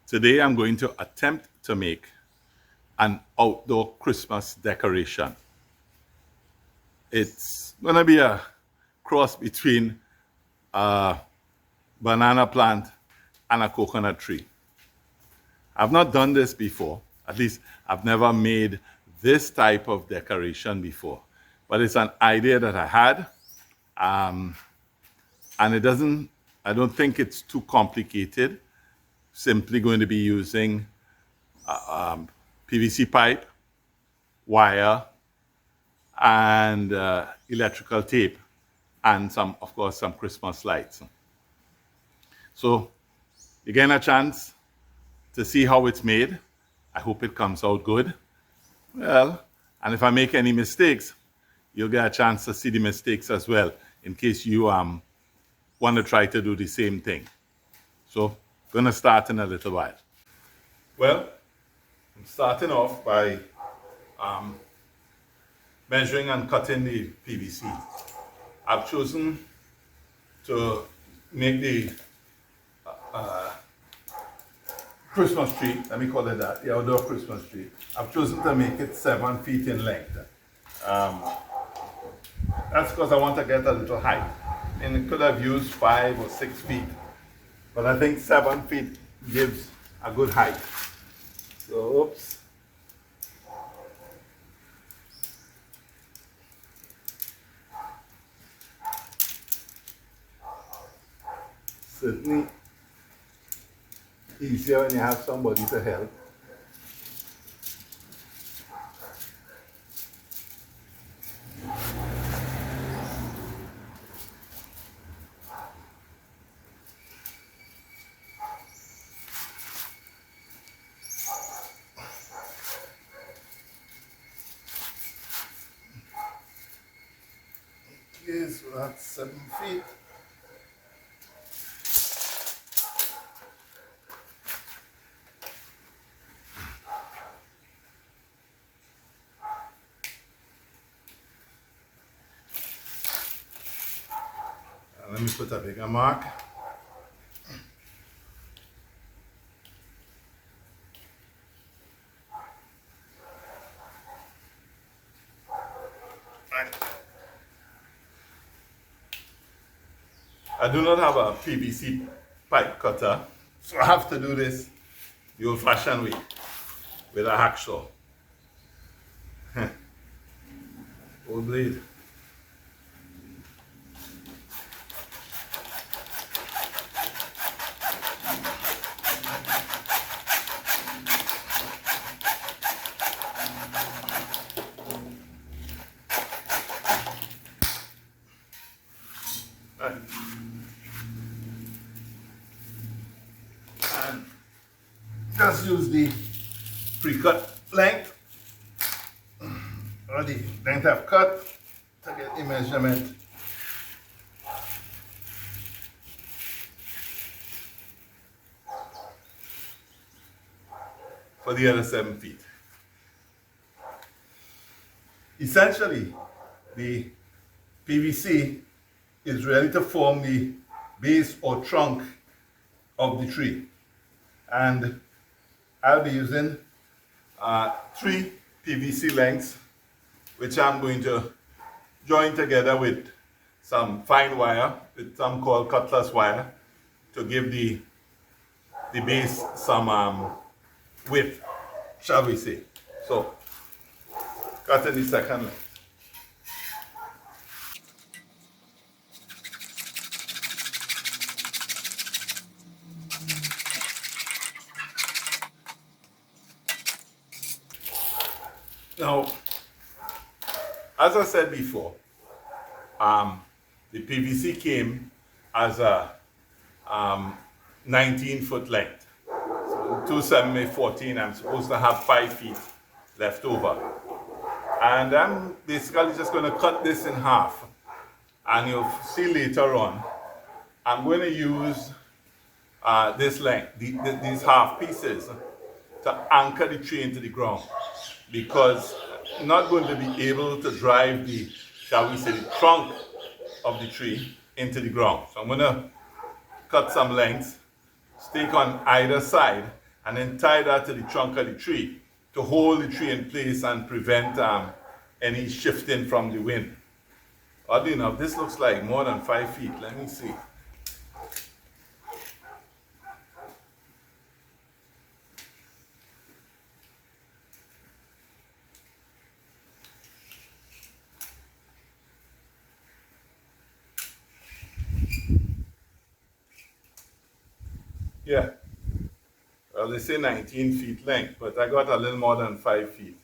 Today I'm going to attempt to make an outdoor Christmas decoration. It's going to be a cross between a banana plant and a coconut tree. I've not done this before. At least I've never made this type of decoration before. But it's an idea that I had. And I don't think it's too complicated. Simply going to be using PVC pipe, wire, and electrical tape, and of course, some Christmas lights. So you get a chance to see how it's made. I hope it comes out good. Well, and if I make any mistakes, you'll get a chance to see the mistakes as well, in case you want to try to do the same thing. So I'm going to start in a little while. Well, I'm starting off by measuring and cutting the PVC. I've chosen to make the Christmas tree, let me call it that, the outdoor Christmas tree. I've chosen to make it 7 feet in length. That's because I want to get a little height. And it could have used 5 or 6 feet, but I think 7 feet gives a good height. So, oops. Certainly easier when you have somebody to help. Okay, so that's 7 feet. Let me put a bigger mark. I do not have a PVC pipe cutter, so I have to do this the old-fashioned way with a hacksaw. Old blade. Right. And just use the pre-cut length or the length I've cut to get the measurement. For the other 7 feet. Essentially, the PVC is ready to form the base or trunk of the tree. And I'll be using 3 PVC lengths, which I'm going to join together with some fine wire, with some called cutlass wire, to give the base some width, shall we say. So, cutting the second length. Now, as I said before, the PVC came as a 19-foot length. So 2, 7, 8, 14, I'm supposed to have 5 feet left over. And I'm basically just going to cut this in half. And you'll see later on, I'm going to use this length, these half pieces, to anchor the tree into the ground. Because I'm not going to be able to drive the, shall we say, the trunk of the tree into the ground. So I'm going to cut some lengths, stake on either side, and then tie that to the trunk of the tree to hold the tree in place and prevent any shifting from the wind. Oddly enough, this looks like more than 5 feet. Let me see. Yeah, well, they say 19 feet length, but I got a little more than 5 feet,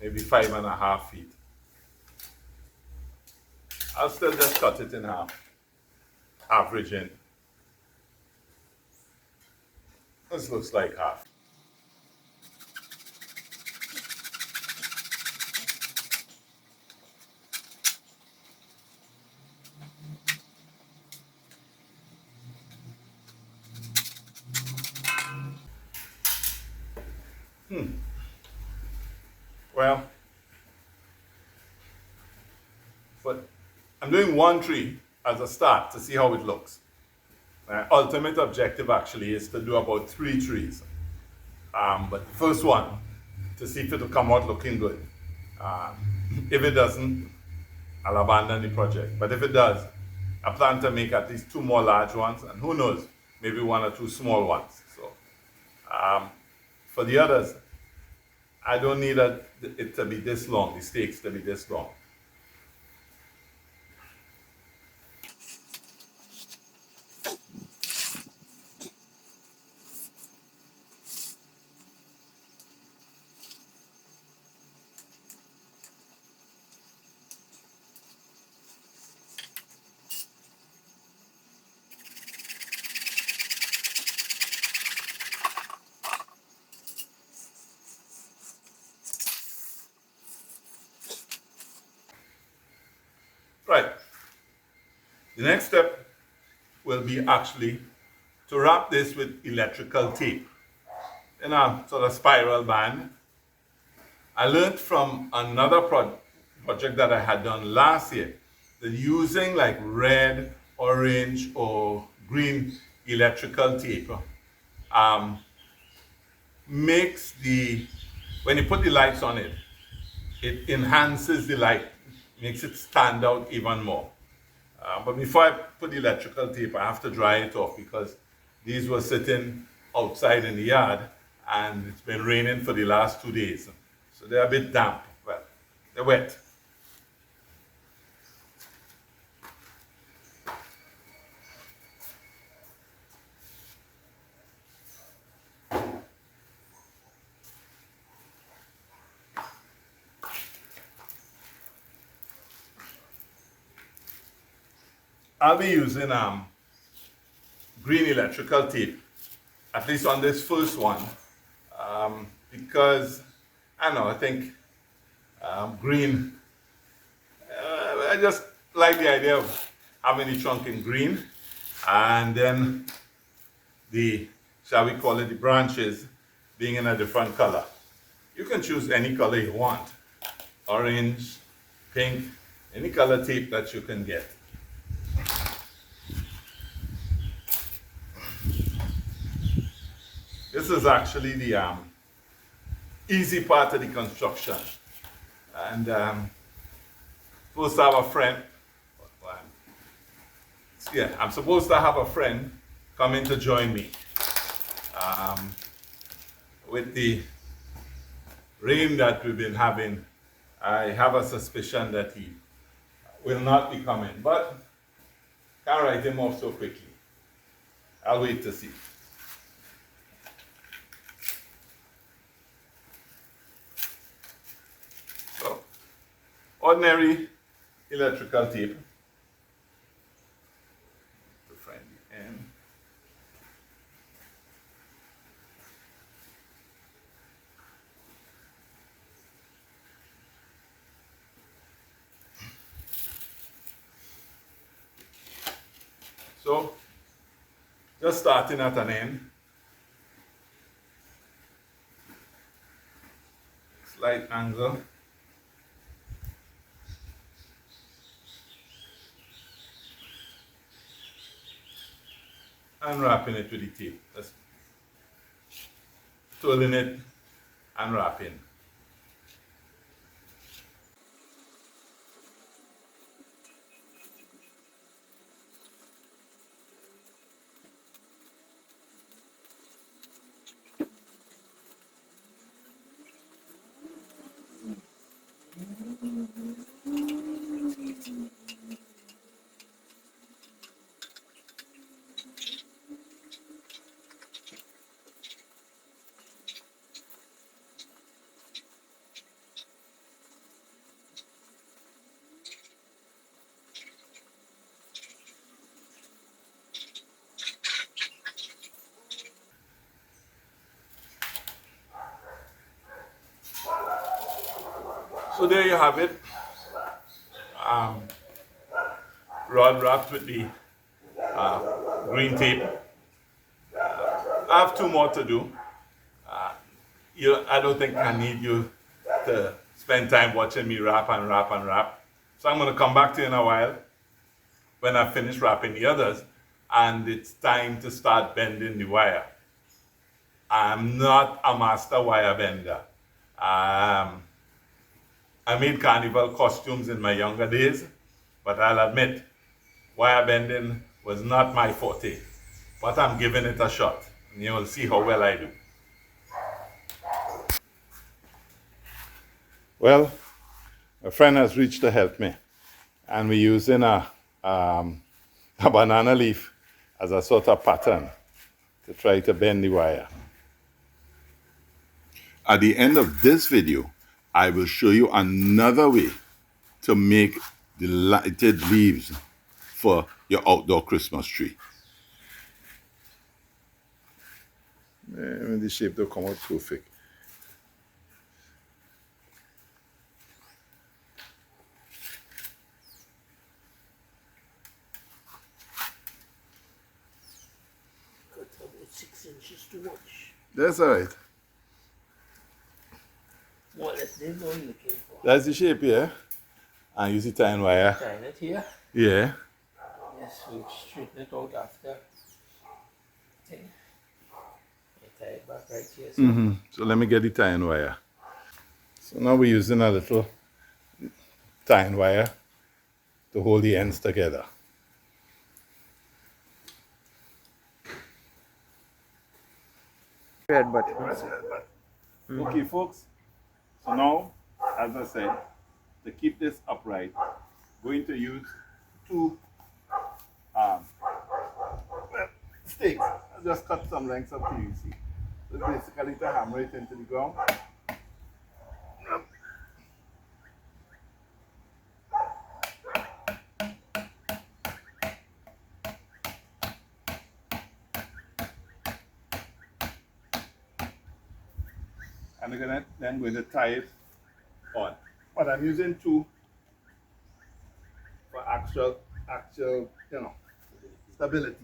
maybe 5.5 feet. I'll still just cut it in half, averaging. This looks like half. Well, but I'm doing one tree as a start to see how it looks. My ultimate objective actually is to do about 3 trees. But the first one, to see if it'll come out looking good. If it doesn't, I'll abandon the project. But if it does, I plan to make at least 2 more large ones, and who knows, maybe 1 or 2 small ones. So for the others, I don't need it to be this long, the stakes to be this long. Right. The next step will be actually to wrap this with electrical tape in a sort of spiral band. I learned from another project that I had done last year that using like red, orange, or green electrical tape makes when you put the lights on it, it enhances the light, makes it stand out even more. But before I put the electrical tape, I have to dry it off because these were sitting outside in the yard and it's been raining for the last 2 days. So they're a bit damp. Well, they're wet. I'll be using green electrical tape, at least on this first one, because I don't know, I think green, I just like the idea of having the trunk in green and then shall we call it, the branches being in a different color. You can choose any color you want, orange, pink, any color tape that you can get. This is actually the easy part of the construction. And supposed to have a friend. Yeah, I'm supposed to have a friend coming to join me. With the rain that we've been having, I have a suspicion that he will not be coming. But can't write him off so quickly. I'll wait to see. Ordinary electrical tape to find the end. So, just starting at an end. Slight angle. And wrapping it with the tape. twirling it and wrapping. So there you have it. Rod wrapped with the green tape. I have two more to do. I don't think I need you to spend time watching me wrap and wrap and wrap. So I'm going to come back to you in a while when I finish wrapping the others, and it's time to start bending the wire. I'm not a master wire bender. I made carnival costumes in my younger days, but I'll admit, wire bending was not my forte. But I'm giving it a shot, and you'll see how well I do. Well, a friend has reached to help me, and we're using a banana leaf as a sort of pattern to try to bend the wire. At the end of this video, I will show you another way to make the lighted leaves for your outdoor Christmas tree. The shape don't come out perfect. Cut about 6 inches too much. That's all right. More or less, they know you're looking for. That's the shape here. And use the tying wire. Tying it here. Yeah. Yes, we'll straighten it out after. Thing. You tie it back right here. So. So let me get the tying wire. So now we're using a little tying wire to hold the ends together. Red button. Okay, folks. So now, as I said, to keep this upright, going to use two sticks. I just cut some lengths of PVC. So basically to hammer it into the ground. And we're then going to tie it on. But I'm using two for actual, stability.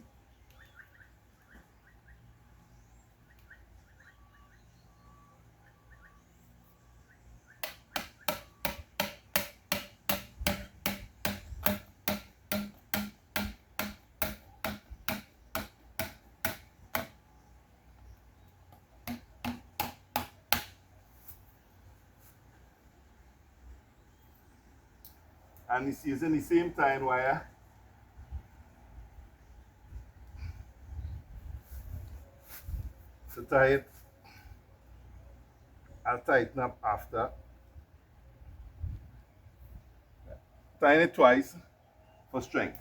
And it's using the same tying wire to tie it. I'll tighten up after. Tying it twice for strength.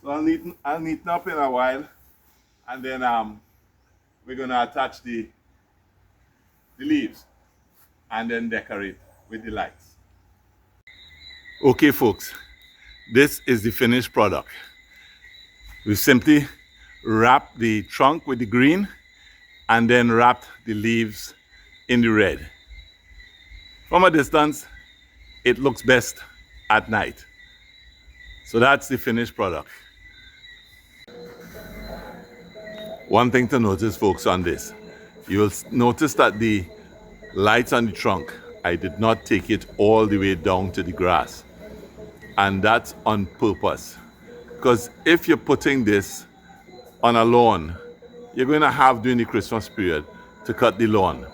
So I'll neaten up in a while, and then we're gonna attach the leaves and then decorate with the lights. Okay, folks, this is the finished product. We simply wrapped the trunk with the green and then wrapped the leaves in the red. From a distance, it looks best at night. So that's the finished product. One thing to notice, folks, on this, you will notice that the lights on the trunk. I did not take it all the way down to the grass. And that's on purpose. Because if you're putting this on a lawn, you're going to have during the Christmas period to cut the lawn.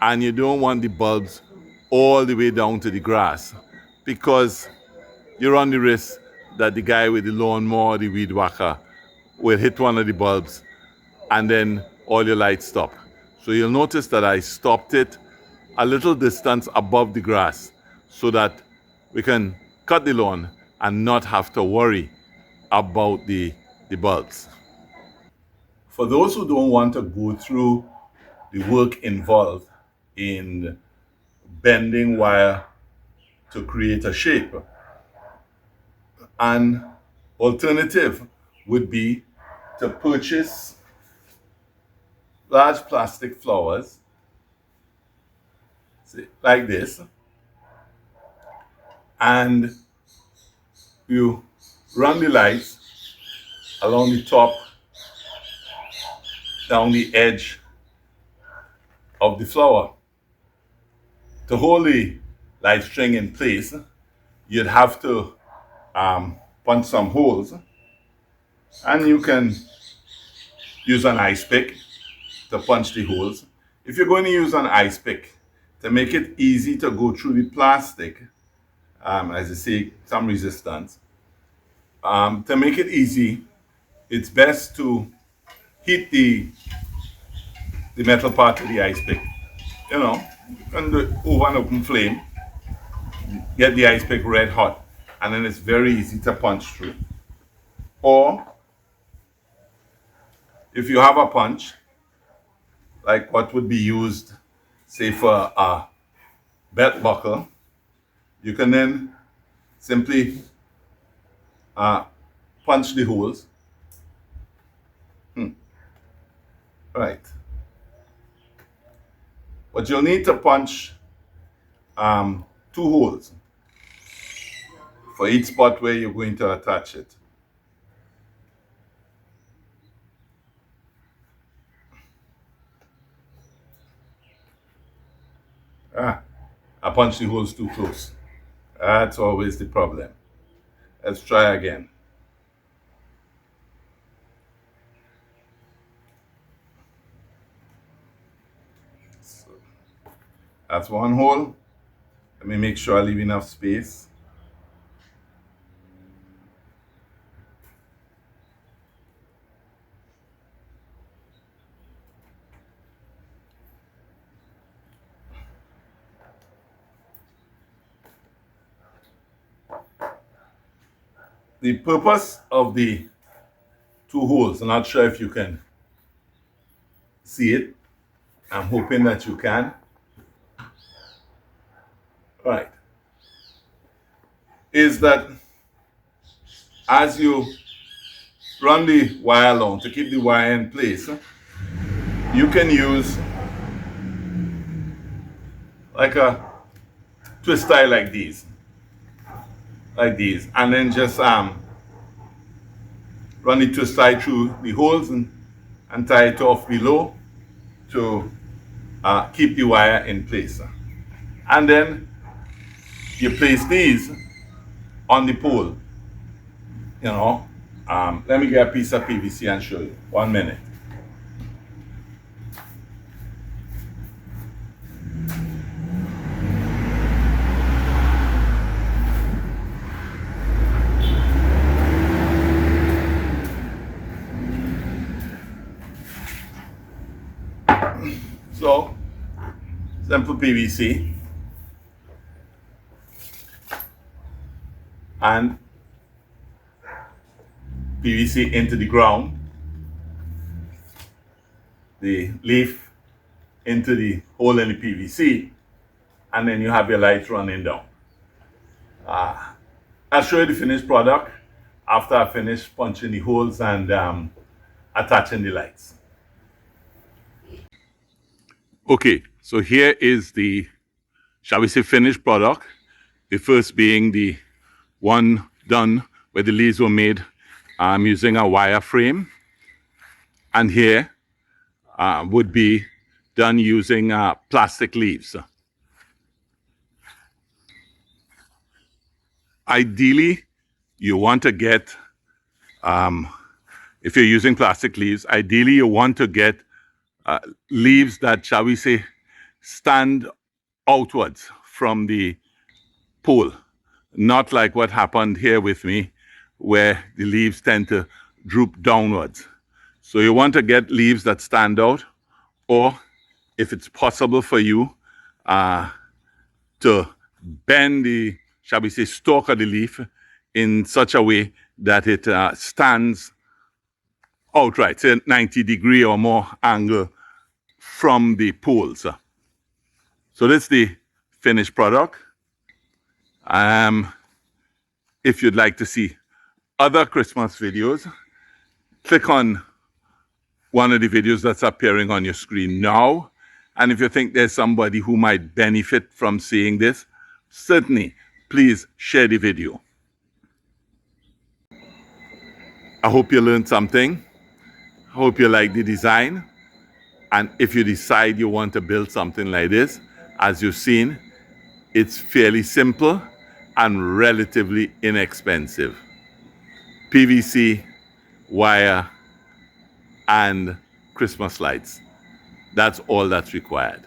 And you don't want the bulbs all the way down to the grass because you run the risk that the guy with the lawnmower, the weed whacker, will hit one of the bulbs and then all your lights stop. So you'll notice that I stopped it a little distance above the grass so that we can cut the lawn and not have to worry about the bulbs. For those who don't want to go through the work involved in bending wire to create a shape, an alternative would be to purchase large plastic flowers like this, and you run the lights along the top, down the edge of the flower. To hold the light string in place, you'd have to punch some holes, and you can use an ice pick to punch the holes. If you're going to use an ice pick to make it easy to go through the plastic, as I say, some resistance, to make it easy, it's best to heat the metal part of the ice pick, and do it over an open flame, get the ice pick red hot, and then it's very easy to punch through. Or if you have a punch, like what would be used, say, for a belt buckle, you can then simply punch the holes. Right. But you'll need to punch 2 holes for each spot where you're going to attach it. I punched the holes too close. That's always the problem. Let's try again. So, that's 1 hole. Let me make sure I leave enough space. The purpose of the 2 holes, I'm not sure if you can see it. I'm hoping that you can. Right. Is that as you run the wire along to keep the wire in place, you can use like a twist tie like these, and then just run the twist tie through the holes and tie it off below to keep the wire in place. And then you place these on the pole. Let me get a piece of PVC and show you. 1 minute. So, simple PVC and PVC into the ground, the leaf into the hole in the PVC, and then you have your light running down. I'll show you the finished product after I finish punching the holes and attaching the lights. Okay, so here is the, shall we say, finished product. The first being the one done where the leaves were made using a wire frame. And here would be done using plastic leaves. Ideally, you want to get, if you're using plastic leaves, ideally you want to get leaves that, shall we say, stand outwards from the pole. Not like what happened here with me, where the leaves tend to droop downwards. So you want to get leaves that stand out, or if it's possible for you to bend the, shall we say, stalk of the leaf in such a way that it stands outright, say 90-degree or more angle from the poles. So this is the finished product. If you'd like to see other Christmas videos, click on one of the videos that's appearing on your screen now. And if you think there's somebody who might benefit from seeing this, certainly, please share the video. I hope you learned something. I hope you like the design. And if you decide you want to build something like this, as you've seen, it's fairly simple and relatively inexpensive. PVC, wire, and Christmas lights. That's all that's required.